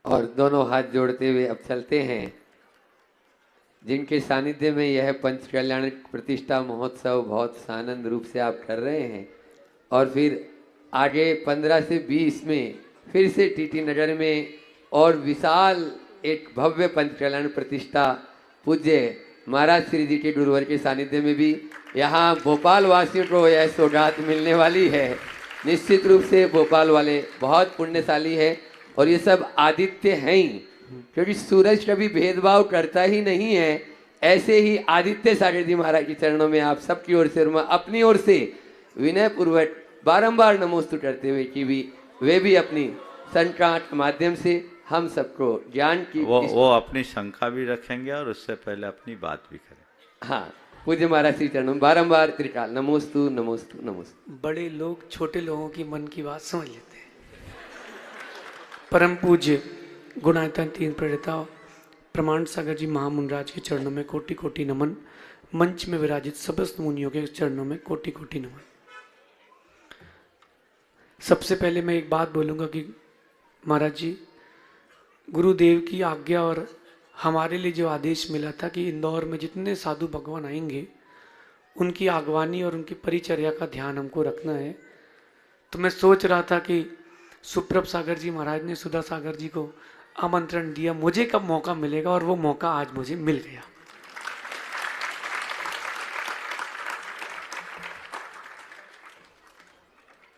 और दोनों हाथ जोड़ते हुए अब चलते हैं, जिनके सानिध्य में यह पंच कल्याण प्रतिष्ठा महोत्सव बहुत सानंद रूप से आप कर रहे हैं। और फिर आगे 15 से 20 में फिर से टीटी नगर में और विशाल एक भव्य पंच कल्याण प्रतिष्ठा पूज्य महाराज श्री जी के गुरुवर के सानिध्य में भी यहाँ भोपाल वासियों को यह सौगात मिलने वाली है। निश्चित रूप से भोपाल वाले बहुत पुण्यशाली है और ये सब आदित्य हैं ही, क्योंकि सूरज कभी भेदभाव करता ही नहीं है। ऐसे ही आदित्य सागर जी महाराज के चरणों में आप सबकी ओर से और मैं अपनी ओर से विनय पूर्वक बारंबार नमोस्तु करते हुए कि भी वे भी अपनी संकाट के माध्यम से हम सबको ज्ञान की वो अपनी शंका भी रखेंगे और उससे पहले अपनी बात भी करें। हाँ, पूज्य महाराज श्री चरणों में बारंबार त्रिकाल नमोस्तु नमोस्तु नमोस्तु। बड़े लोग छोटे लोगों की मन की बात समझ लेते हैं। परम पूज्य गुणायतन तीन प्रणेता प्रमाण सागर जी महामुनराज के चरणों में कोटि कोटि नमन। मंच में विराजित समस्त मुनियों के चरणों में कोटि कोटि नमन। सबसे पहले मैं एक बात बोलूंगा कि महाराज जी, गुरुदेव की आज्ञा और हमारे लिए जो आदेश मिला था कि इंदौर में जितने साधु भगवान आएंगे उनकी आगवानी और उनकी परिचर्या का ध्यान हमको रखना है। तो मैं सोच रहा था कि सुप्रभ सागर जी महाराज ने सुधा सागर जी को आमंत्रण दिया, मुझे कब मौका मिलेगा, और वो मौका आज मुझे मिल गया।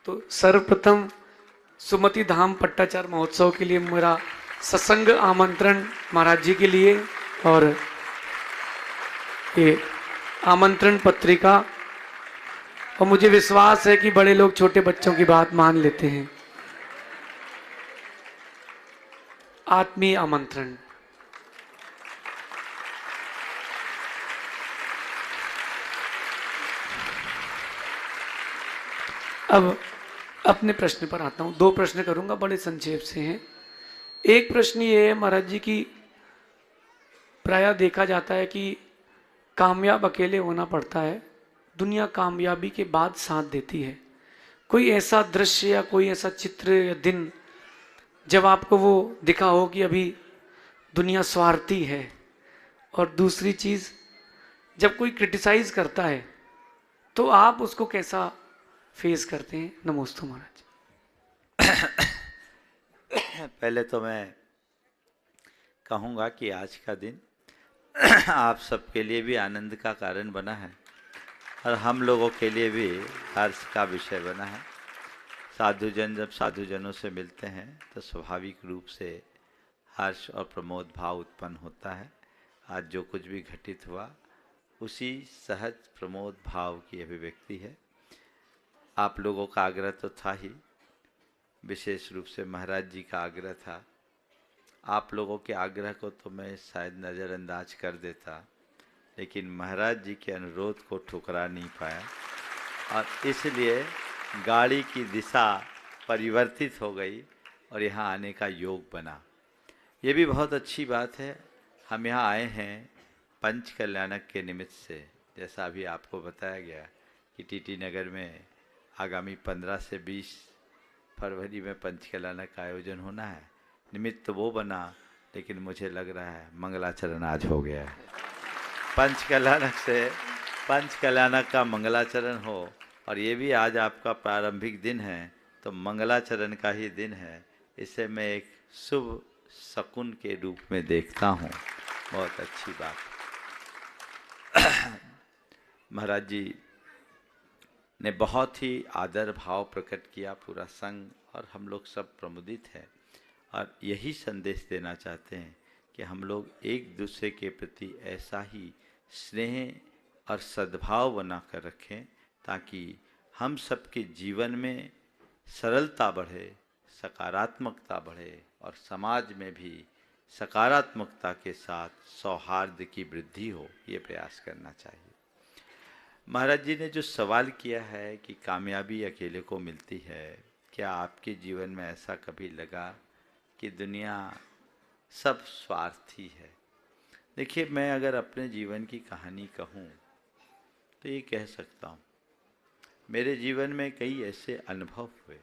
तो सर्वप्रथम सुमति धाम पट्टाचार महोत्सव के लिए मेरा सत्संग आमंत्रण महाराज जी के लिए, और ये आमंत्रण पत्रिका, और मुझे विश्वास है कि बड़े लोग छोटे बच्चों की बात मान लेते हैं। आत्मीय आमंत्रण। अब अपने प्रश्न पर आता हूं। दो प्रश्न करूंगा, बड़े संक्षेप से हैं। एक प्रश्न ये है महाराज जी की, प्रायः देखा जाता है कि कामयाब अकेले होना पड़ता है, दुनिया कामयाबी के बाद साथ देती है। कोई ऐसा दृश्य या कोई ऐसा चित्र या दिन जब आपको वो दिखा हो कि अभी दुनिया स्वार्थी है? और दूसरी चीज, जब कोई क्रिटिसाइज करता है तो आप उसको कैसा फेस करते हैं? नमोस्तु महाराज। पहले तो मैं कहूँगा कि आज का दिन आप सबके लिए भी आनंद का कारण बना है और हम लोगों के लिए भी हर्ष का विषय बना है। साधुजन जब साधुजनों से मिलते हैं तो स्वाभाविक रूप से हर्ष और प्रमोद भाव उत्पन्न होता है। आज जो कुछ भी घटित हुआ उसी सहज प्रमोद भाव की अभिव्यक्ति है। आप लोगों का आग्रह तो था ही, विशेष रूप से महाराज जी का आग्रह था। आप लोगों के आग्रह को तो मैं शायद नज़रअंदाज कर देता, लेकिन महाराज जी के अनुरोध को ठुकरा नहीं पाया और इसलिए गाड़ी की दिशा परिवर्तित हो गई और यहाँ आने का योग बना। ये भी बहुत अच्छी बात है। हम यहाँ आए हैं पंच कल्याणक के निमित्त से। जैसा अभी आपको बताया गया कि टीटी नगर में आगामी 15 से 20 फरवरी में पंच कल्याणक का आयोजन होना है। निमित्त तो वो बना, लेकिन मुझे लग रहा है मंगलाचरण आज हो गया है। पंच कल्याणक से पंच कल्याणक का मंगलाचरण हो, और ये भी आज आपका प्रारंभिक दिन है तो मंगलाचरण का ही दिन है। इसे मैं एक शुभ शकुन के रूप में देखता हूँ। बहुत अच्छी बात। महाराज जी ने बहुत ही आदर भाव प्रकट किया, पूरा संघ और हम लोग सब प्रमुदित हैं और यही संदेश देना चाहते हैं कि हम लोग एक दूसरे के प्रति ऐसा ही स्नेह और सद्भाव बना कर रखें ताकि हम सबके जीवन में सरलता बढ़े, सकारात्मकता बढ़े और समाज में भी सकारात्मकता के साथ सौहार्द की वृद्धि हो। ये प्रयास करना चाहिए। महाराज जी ने जो सवाल किया है कि कामयाबी अकेले को मिलती है, क्या आपके जीवन में ऐसा कभी लगा कि दुनिया सब स्वार्थी है? देखिए, मैं अगर अपने जीवन की कहानी कहूँ तो ये कह सकता हूँ, मेरे जीवन में कई ऐसे अनुभव हुए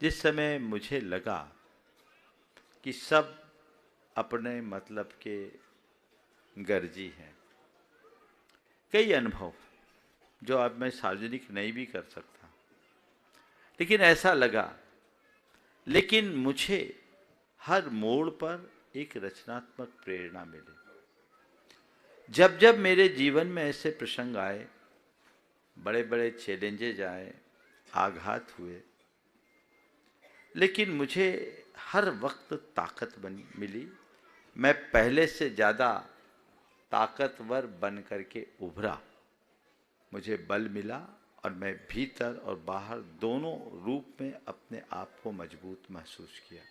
जिस समय मुझे लगा कि सब अपने मतलब के गर्जी हैं। कई अनुभव जो अब मैं सार्वजनिक नहीं भी कर सकता, लेकिन ऐसा लगा, लेकिन मुझे हर मोड़ पर एक रचनात्मक प्रेरणा मिली। जब जब मेरे जीवन में ऐसे प्रसंग आए, बड़े बड़े चैलेंजेज आए, आघात हुए, लेकिन मुझे हर वक्त ताकत मिली। मैं पहले से ज़्यादा ताकतवर बन करके उभरा। मुझे बल मिला और मैं भीतर और बाहर दोनों रूप में अपने आप को मजबूत महसूस किया।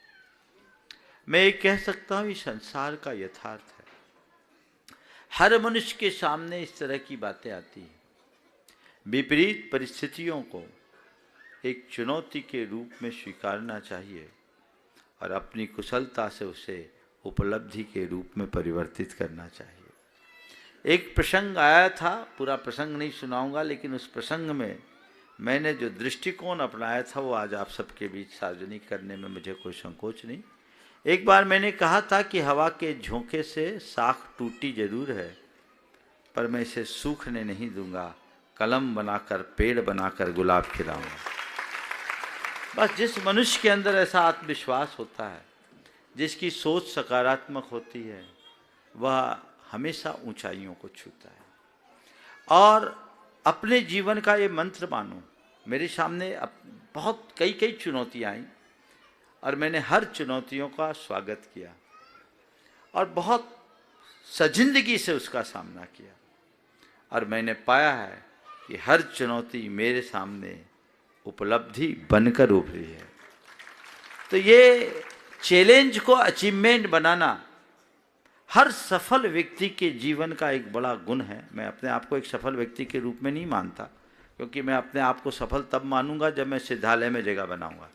मैं ये कह सकता हूँ, ये संसार का यथार्थ है। हर मनुष्य के सामने इस तरह की बातें आती हैं। विपरीत परिस्थितियों को एक चुनौती के रूप में स्वीकारना चाहिए और अपनी कुशलता से उसे उपलब्धि के रूप में परिवर्तित करना चाहिए। एक प्रसंग आया था, पूरा प्रसंग नहीं सुनाऊंगा, लेकिन उस प्रसंग में मैंने जो दृष्टिकोण अपनाया था वो आज आप सबके बीच सार्वजनिक करने में मुझे कोई संकोच नहीं। एक बार मैंने कहा था कि हवा के झोंके से शाख टूटी जरूर है, पर मैं इसे सूखने नहीं दूंगा, कलम बनाकर पेड़ बनाकर गुलाब खिलाऊंगा। बस जिस मनुष्य के अंदर ऐसा आत्मविश्वास होता है, जिसकी सोच सकारात्मक होती है, वह हमेशा ऊंचाइयों को छूता है। और अपने जीवन का ये मंत्र मानो। मेरे सामने बहुत कई चुनौतियाँ आईं और मैंने हर चुनौतियों का स्वागत किया और बहुत सजिंदगी से उसका सामना किया, और मैंने पाया है कि हर चुनौती मेरे सामने उपलब्धि बनकर उभरी है। तो ये चैलेंज को अचीवमेंट बनाना हर सफल व्यक्ति के जीवन का एक बड़ा गुण है। मैं अपने आप को एक सफल व्यक्ति के रूप में नहीं मानता, क्योंकि मैं अपने आप को सफल तब मानूंगा जब मैं सिद्धालय में जगह बनाऊंगा।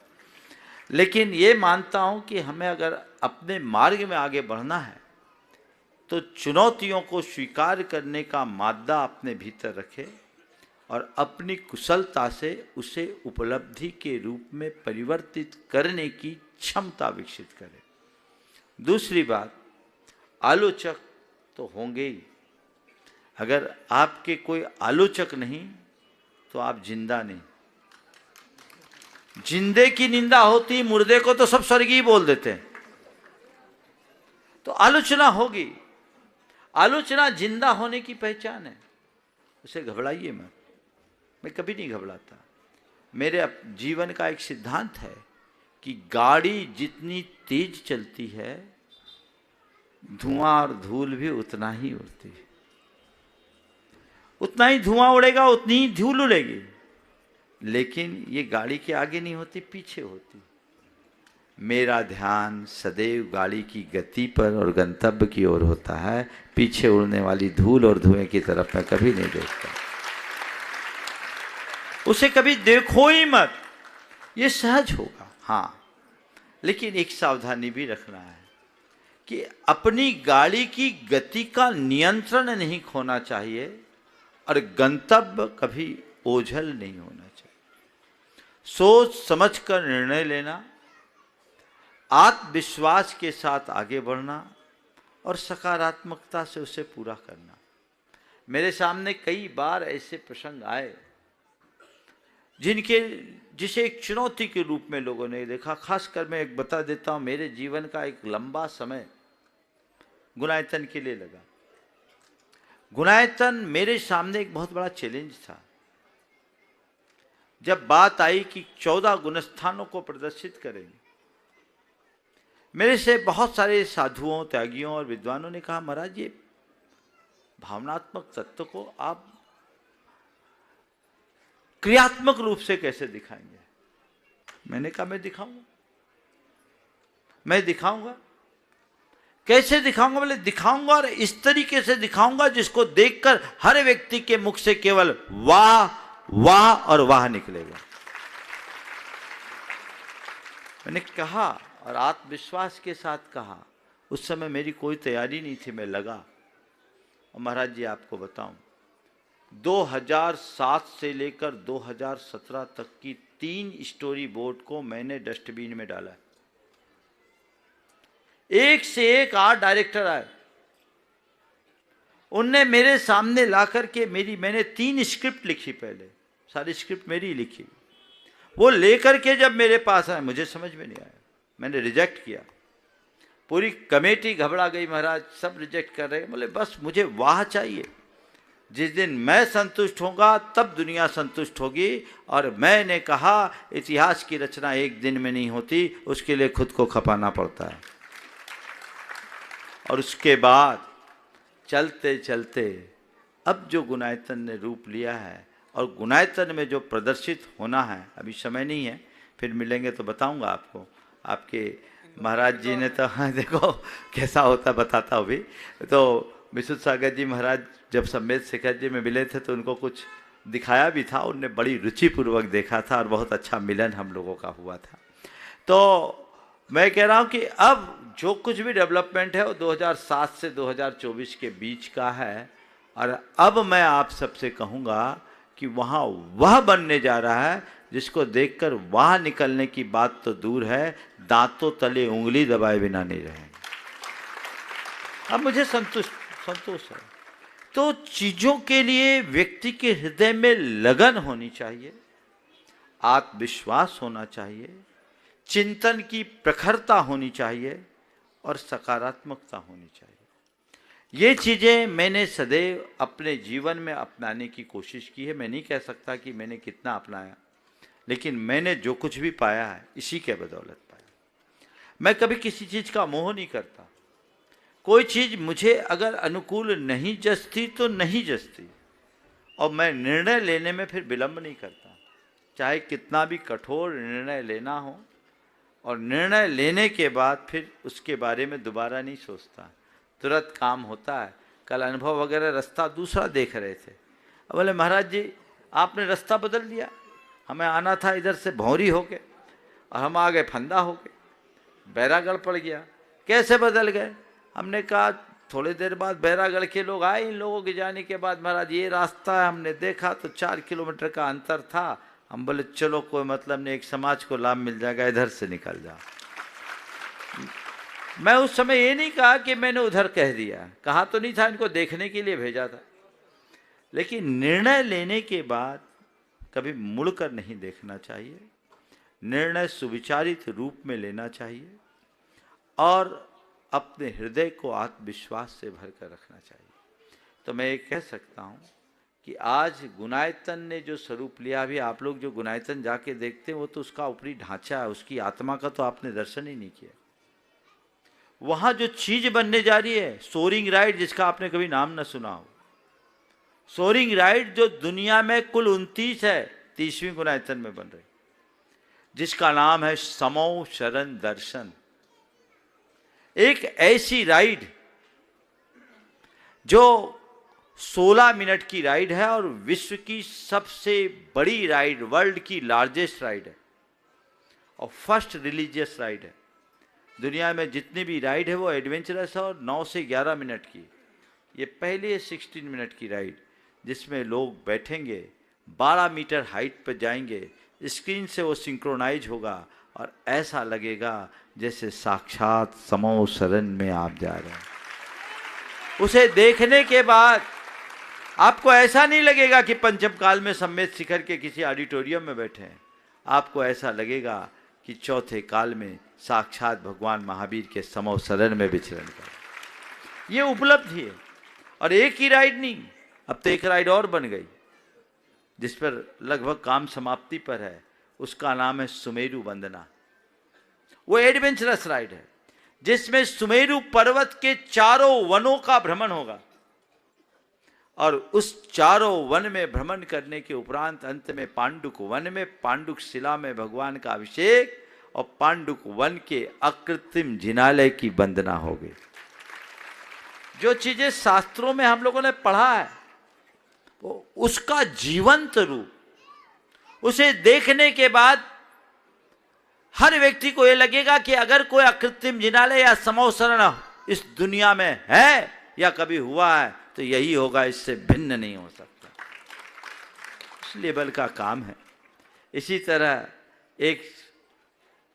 लेकिन ये मानता हूँ कि हमें अगर अपने मार्ग में आगे बढ़ना है तो चुनौतियों को स्वीकार करने का मादा अपने भीतर रखे और अपनी कुशलता से उसे उपलब्धि के रूप में परिवर्तित करने की क्षमता विकसित करे। दूसरी बात, आलोचक तो होंगे ही। अगर आपके कोई आलोचक नहीं तो आप जिंदा नहीं। जिंदे की निंदा होती, मुर्दे को तो सब स्वर्गीय बोल देते हैं। तो आलोचना होगी। आलोचना जिंदा होने की पहचान है। उसे घबराइए मत। मैं कभी नहीं घबराता। मेरे जीवन का एक सिद्धांत है कि गाड़ी जितनी तेज चलती है, धुआं और धूल भी उतना ही उड़ती है। उतना ही धुआं उड़ेगा, उतनी ही धूल उड़ेगी, लेकिन ये गाड़ी के आगे नहीं होती, पीछे होती। मेरा ध्यान सदैव गाड़ी की गति पर और गंतव्य की ओर होता है। पीछे उड़ने वाली धूल और धुएं की तरफ मैं कभी नहीं देखता। उसे कभी देखो ही मत, ये सहज होगा। हाँ, लेकिन एक सावधानी भी रखना है कि अपनी गाड़ी की गति का नियंत्रण नहीं खोना चाहिए और गंतव्य कभी ओझल नहीं होना चाहिए। सोच समझकर निर्णय लेना, आत्मविश्वास के साथ आगे बढ़ना और सकारात्मकता से उसे पूरा करना। मेरे सामने कई बार ऐसे प्रसंग आए जिसे एक चुनौती के रूप में लोगों ने देखा। खासकर मैं एक बता देता हूं, मेरे जीवन का एक लंबा समय गुणायतन के लिए लगा। गुणायतन मेरे सामने एक बहुत बड़ा चैलेंज था। जब बात आई कि 14 गुणस्थानों को प्रदर्शित करेंगे, मेरे से बहुत सारे साधुओं, त्यागियों और विद्वानों ने कहा, महाराज ये भावनात्मक तत्व को आप क्रियात्मक रूप से कैसे दिखाएंगे? मैंने कहा मैं दिखाऊंगा। कैसे दिखाऊंगा? बोले दिखाऊंगा और इस तरीके से दिखाऊंगा जिसको देखकर हर व्यक्ति के मुख से केवल वाह वाह और वाह निकलेगा। मैंने कहा और आत्मविश्वास के साथ कहा। उस समय मेरी कोई तैयारी नहीं थी, मैं लगा। और महाराज जी आपको बताऊं, 2007 से लेकर 2017 तक की 3 स्टोरी बोर्ड को मैंने डस्टबिन में डाला। एक से एक 8 डायरेक्टर आए, उनने मेरे सामने ला करके मैंने 3 स्क्रिप्ट लिखी, पहले सारी स्क्रिप्ट मेरी लिखी, वो लेकर के जब मेरे पास आए मुझे समझ में नहीं आया, मैंने रिजेक्ट किया। पूरी कमेटी घबरा गई, महाराज सब रिजेक्ट कर रहे, बोले बस मुझे वाह चाहिए, जिस दिन मैं संतुष्ट होगा तब दुनिया संतुष्ट होगी। और मैंने कहा इतिहास की रचना एक दिन में नहीं होती, उसके लिए खुद को खपाना पड़ता है। और उसके बाद चलते चलते अब जो गुणायतन ने रूप लिया है, और गुणायतन में जो प्रदर्शित होना है, अभी समय नहीं है, फिर मिलेंगे तो बताऊंगा आपको। आपके महाराज जी ने तो हाँ देखो कैसा होता बताता हूँ भी। तो विशुद्ध सागर जी महाराज जब सम्मेद शेखर जी में मिले थे तो उनको कुछ दिखाया भी था, उनने बड़ी रुचिपूर्वक देखा था और बहुत अच्छा मिलन हम लोगों का हुआ था। तो मैं कह रहा हूँ कि अब जो कुछ भी डेवलपमेंट है वो 2007 से 2024 के बीच का है। और अब मैं आप सबसे कहूँगा कि वहाँ वह बनने जा रहा है जिसको देखकर वहाँ निकलने की बात तो दूर है, दांतों तले उंगली दबाए बिना नहीं रहेंगे। अब मुझे संतोष है। तो चीज़ों के लिए व्यक्ति के हृदय में लगन होनी चाहिए, आत्मविश्वास होना चाहिए, चिंतन की प्रखरता होनी चाहिए और सकारात्मकता होनी चाहिए। ये चीज़ें मैंने सदैव अपने जीवन में अपनाने की कोशिश की है। मैं नहीं कह सकता कि मैंने कितना अपनाया, लेकिन मैंने जो कुछ भी पाया है इसी के बदौलत पाया। मैं कभी किसी चीज़ का मोह नहीं करता। कोई चीज़ मुझे अगर अनुकूल नहीं जचती तो नहीं जचती, और मैं निर्णय लेने में फिर विलंब नहीं करता, चाहे कितना भी कठोर निर्णय लेना हो। और निर्णय लेने के बाद फिर उसके बारे में दोबारा नहीं सोचता, तुरंत काम होता है। कल अनुभव वगैरह रास्ता दूसरा देख रहे थे, अब बोले महाराज जी आपने रास्ता बदल दिया, हमें आना था इधर से भौरी होके और हम आ गए फंदा होके, बैरागढ़ पड़ गया। कैसे बदल गए? हमने कहा थोड़ी देर बाद बैरागढ़ के लोग आए, इन लोगों के जाने के बाद महाराज ये रास्ता है, हमने देखा तो 4 किलोमीटर का अंतर था। हम बोले चलो कोई मतलब नहीं, एक समाज को लाभ मिल जाएगा, इधर से निकल जाओ। मैं उस समय ये नहीं कहा कि मैंने उधर कह दिया, कहा तो नहीं था, इनको देखने के लिए भेजा था। लेकिन निर्णय लेने के बाद कभी मुड़कर नहीं देखना चाहिए, निर्णय सुविचारित रूप में लेना चाहिए और अपने हृदय को आत्मविश्वास से भरकर रखना चाहिए। तो मैं ये कह सकता हूँ कि आज गुणायतन ने जो स्वरूप लिया, अभी आप लोग जो गुणायतन जाके देखते हैं वो तो उसका ऊपरी ढांचा है, उसकी आत्मा का तो आपने दर्शन ही नहीं किया। वहाँ जो चीज बनने जा रही है, सोरिंग राइड, जिसका आपने कभी नाम न सुना हो, सोरिंग राइड जो दुनिया में कुल 29 है, 30वीं गुणायतन में बन रही, जिसका नाम है समो शरण दर्शन। एक ऐसी राइड जो 16 मिनट की राइड है और विश्व की सबसे बड़ी राइड, वर्ल्ड की लार्जेस्ट राइड है और फर्स्ट रिलीजियस राइड है। दुनिया में जितनी भी राइड है वो एडवेंचरस है और 9 से 11 मिनट की। ये पहले 16 मिनट की राइड जिसमें लोग बैठेंगे, 12 मीटर हाइट पर जाएंगे, स्क्रीन से वो सिंक्रोनाइज होगा और ऐसा लगेगा जैसे साक्षात समो शरण में आप जा रहे हैं। उसे देखने के बाद आपको ऐसा नहीं लगेगा कि पंचम काल में सम्मेद शिखर के किसी ऑडिटोरियम में बैठे हैं, आपको ऐसा लगेगा कि चौथे काल में साक्षात भगवान महावीर के समो शरण में विचरण कर। ये उपलब्धि है। और एक ही राइड नहीं, अब तो एक राइड और बन गई जिस पर लगभग काम समाप्ति पर है, उसका नाम है सुमेरु वंदना। वो एडवेंचरस राइड है जिसमें सुमेरु पर्वत के चारों वनों का भ्रमण होगा और उस चारों वन में भ्रमण करने के उपरांत अंत में पांडुक वन में, पांडुक शिला में भगवान का अभिषेक और पांडुक वन के अकृत्रिम जिनालय की वंदना होगी। जो चीजें शास्त्रों में हम लोगों ने पढ़ा है वो उसका जीवंत रूप, उसे देखने के बाद हर व्यक्ति को यह लगेगा कि अगर कोई अकृत्रिम जिनालय या समो शरण इस दुनिया में है या कभी हुआ है तो यही होगा, इससे भिन्न नहीं हो सकता। इस लेवल का काम है। इसी तरह एक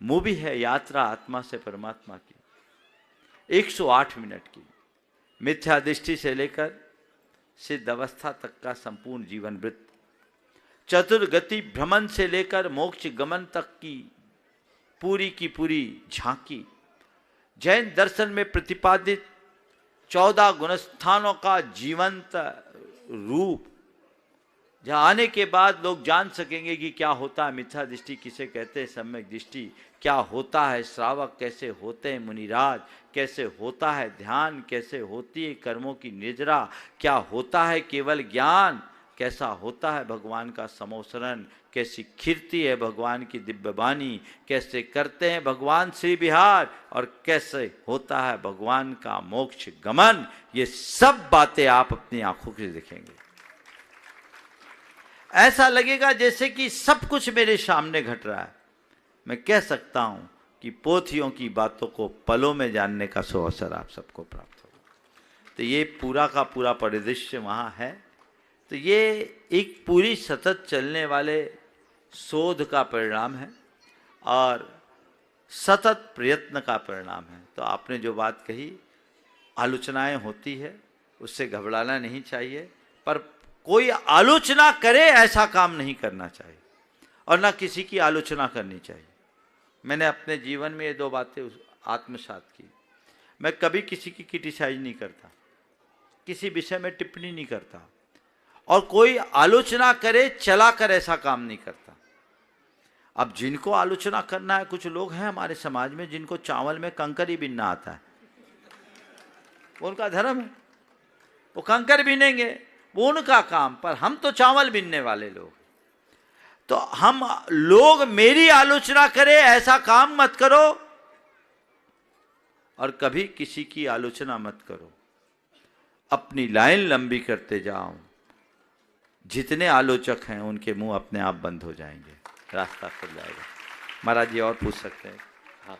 मूवी है यात्रा आत्मा से परमात्मा की, 108 मिनट की मिथ्या दृष्टि से लेकर सिद्ध अवस्था तक का संपूर्ण जीवन वृत्त, चतुर्गति भ्रमण से लेकर मोक्ष गमन तक की पूरी झांकी, जैन दर्शन में प्रतिपादित 14 गुणस्थानों का जीवंत रूप, जहाँ आने के बाद लोग जान सकेंगे कि क्या होता है मिथ्या दृष्टि किसे कहते हैं, सम्यक दृष्टि क्या होता है, श्रावक कैसे होते हैं, मुनिराज कैसे होता है ध्यान, कैसे होती है कर्मों की निजरा, क्या होता है केवल ज्ञान, कैसा होता है भगवान का समोसरण, कैसी खिरती है भगवान की दिव्य वाणी, कैसे करते हैं भगवान श्री विहार और कैसे होता है भगवान का मोक्ष गमन। ये सब बातें आप अपनी आंखों से देखेंगे। ऐसा लगेगा जैसे कि सब कुछ मेरे सामने घट रहा है। मैं कह सकता हूं कि पोथियों की बातों को पलों में जानने का सुअवसर आप सबको प्राप्त होगा। तो ये पूरा का पूरा परिदृश्य वहाँ है। तो ये एक पूरी सतत चलने वाले शोध का परिणाम है और सतत प्रयत्न का परिणाम है। तो आपने जो बात कही, आलोचनाएं होती है, उससे घबराना नहीं चाहिए, पर कोई आलोचना करे ऐसा काम नहीं करना चाहिए और ना किसी की आलोचना करनी चाहिए। मैंने अपने जीवन में ये 2 बातें आत्मसात की। मैं कभी किसी की क्रिटिसाइज नहीं करता, किसी विषय में टिप्पणी नहीं करता और कोई आलोचना करे चला कर ऐसा काम नहीं करता। अब जिनको आलोचना करना है, कुछ लोग हैं हमारे समाज में जिनको चावल में कंकर ही बीनना आता है, वो उनका धर्म है, वो कंकर बीनेंगे, वो उनका काम, पर हम तो चावल बीनने वाले लोग। तो हम लोग मेरी आलोचना करें ऐसा काम मत करो और कभी किसी की आलोचना मत करो। अपनी लाइन लंबी करते जाओ, जितने आलोचक हैं उनके मुंह अपने आप बंद हो जाएंगे, रास्ता खुल जाएगा। महाराज जी और पूछ सकते हैं? हाँ,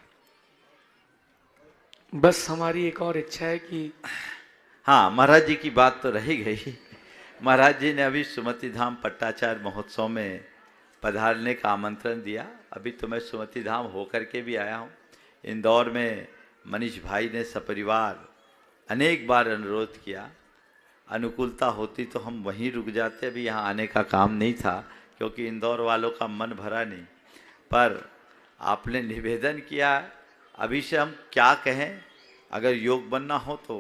बस हमारी एक और इच्छा है कि हाँ, महाराज जी की बात तो रही गई। महाराज जी ने अभी सुमति धाम पट्टाचार्य महोत्सव में पधारने का आमंत्रण दिया। अभी तो मैं सुमति धाम होकर के भी आया हूँ। इंदौर में मनीष भाई ने सपरिवार अनेक बार अनुरोध किया, अनुकूलता होती तो हम वहीं रुक जाते, अभी यहाँ आने का काम नहीं था क्योंकि इंदौर वालों का मन भरा नहीं। पर आपने निवेदन किया, अभी से हम क्या कहें, अगर योग बनना हो तो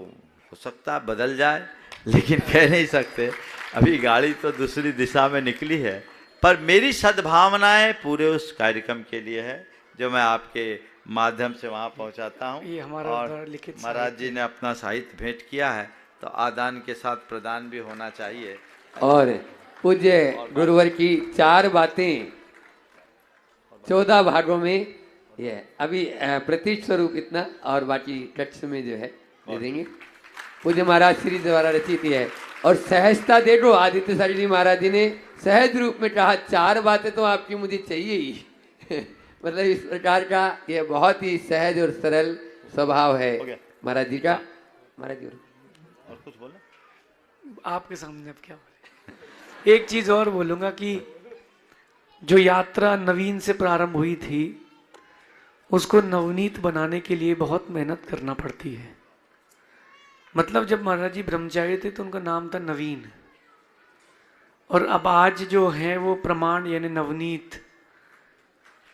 हो सकता है बदल जाए, लेकिन कह नहीं सकते। अभी गाड़ी तो दूसरी दिशा में निकली है, पर मेरी सद्भावनाएं पूरे उस कार्यक्रम के लिए है जो मैं आपके माध्यम से वहाँ पहुँचाता हूँ। ये हमारा और लिखित महाराज जी ने अपना साहित्य भेंट किया है, तो आदान के साथ प्रदान भी होना चाहिए। और पूज्य गुरुवर की 4 बातें 14 भागों में ये अभी प्रतिष्ठ स्वरूप इतना और बाकी कक्ष में जो है दे देंगे। पूज्य महाराज श्री द्वारा रचित है और सहजता देखो, आदित्य सारी जी महाराज जी ने सहज रूप में कहा 4 बातें तो आपकी मुझे चाहिए ही। मतलब इस प्रकार का ये बहुत ही सहज और सरल स्वभाव है महाराज जी का। महाराज जी और कुछ बोला? आपके सामने अब क्या बोले। एक चीज और बोलूंगा कि जो यात्रा नवीन से प्रारंभ हुई थी उसको नवनीत बनाने के लिए बहुत मेहनत करना पड़ती है। मतलब जब महाराज जी ब्रह्मचारी थे तो उनका नाम था नवीन, और अब आज जो है वो प्रमाण यानी नवनीत।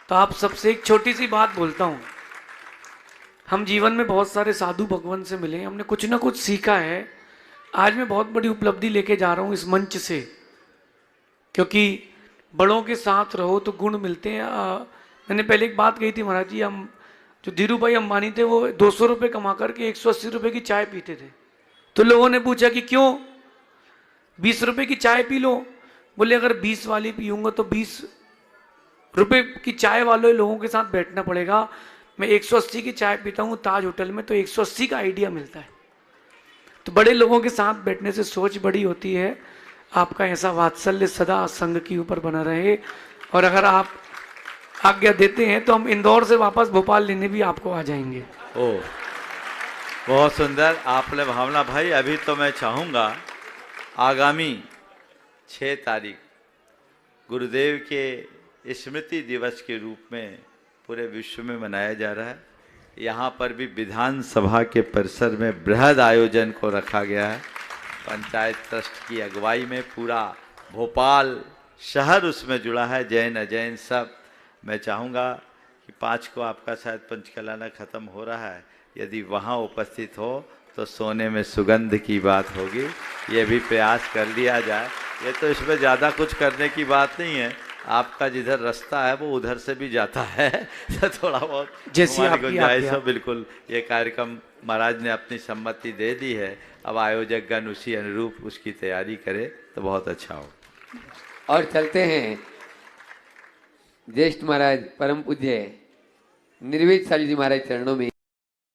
तो आप सबसे एक छोटी सी बात बोलता हूं, हम जीवन में बहुत सारे साधु भगवान से मिले, हमने कुछ ना कुछ सीखा है। आज मैं बहुत बड़ी उपलब्धि लेके जा रहा हूं इस मंच से, क्योंकि बड़ों के साथ रहो तो गुण मिलते हैं। मैंने पहले एक बात कही थी महाराज जी, हम जो धीरू भाई अंबानी थे वो 200 रुपये कमा करके 180 रुपये की चाय पीते थे। तो लोगों ने पूछा कि क्यों 20 रुपये की चाय पी लो। बोले अगर 20 वाली पीऊंगा तो 20 रुपये की चाय वाले लोगों के साथ बैठना पड़ेगा। मैं 180 की चाय पीता हूँ ताज होटल में, तो 180 का आइडिया मिलता है। तो बड़े लोगों के साथ बैठने से सोच बड़ी होती है। आपका ऐसा वात्सल्य सदा संघ के ऊपर बना रहे, और अगर आप आज्ञा देते हैं तो हम इंदौर से वापस भोपाल लेने भी आपको आ जाएंगे। ओ, बहुत सुंदर आपने भावना भाई। अभी तो मैं चाहूँगा आगामी 6 तारीख गुरुदेव के स्मृति दिवस के रूप में पूरे विश्व में मनाया जा रहा है। यहाँ पर भी विधानसभा के परिसर में बृहद आयोजन को रखा गया है। पंचायत ट्रस्ट की अगुवाई में पूरा भोपाल शहर उसमें जुड़ा है, जैन अजैन सब। मैं चाहूँगा कि 5 को आपका शायद पंचकलाना ख़त्म हो रहा है, यदि वहाँ उपस्थित हो तो सोने में सुगंध की बात होगी। ये भी प्रयास कर लिया जाए। ये तो इसमें ज़्यादा कुछ करने की बात नहीं है, आपका जिधर रास्ता है वो उधर से भी जाता है तो थोड़ा बहुत जैसी हमारी आपकी गुंजाइश आज्ञा। हो। बिल्कुल, ये कार्यक्रम महाराज ने अपनी सम्मति दे दी है, अब आयोजकगण उसी अनुरूप उसकी तैयारी करे तो बहुत अच्छा हो। और चलते हैं ज्येष्ठ महाराज परम पूज्य निर्वेद साली जी महाराज चरणों में।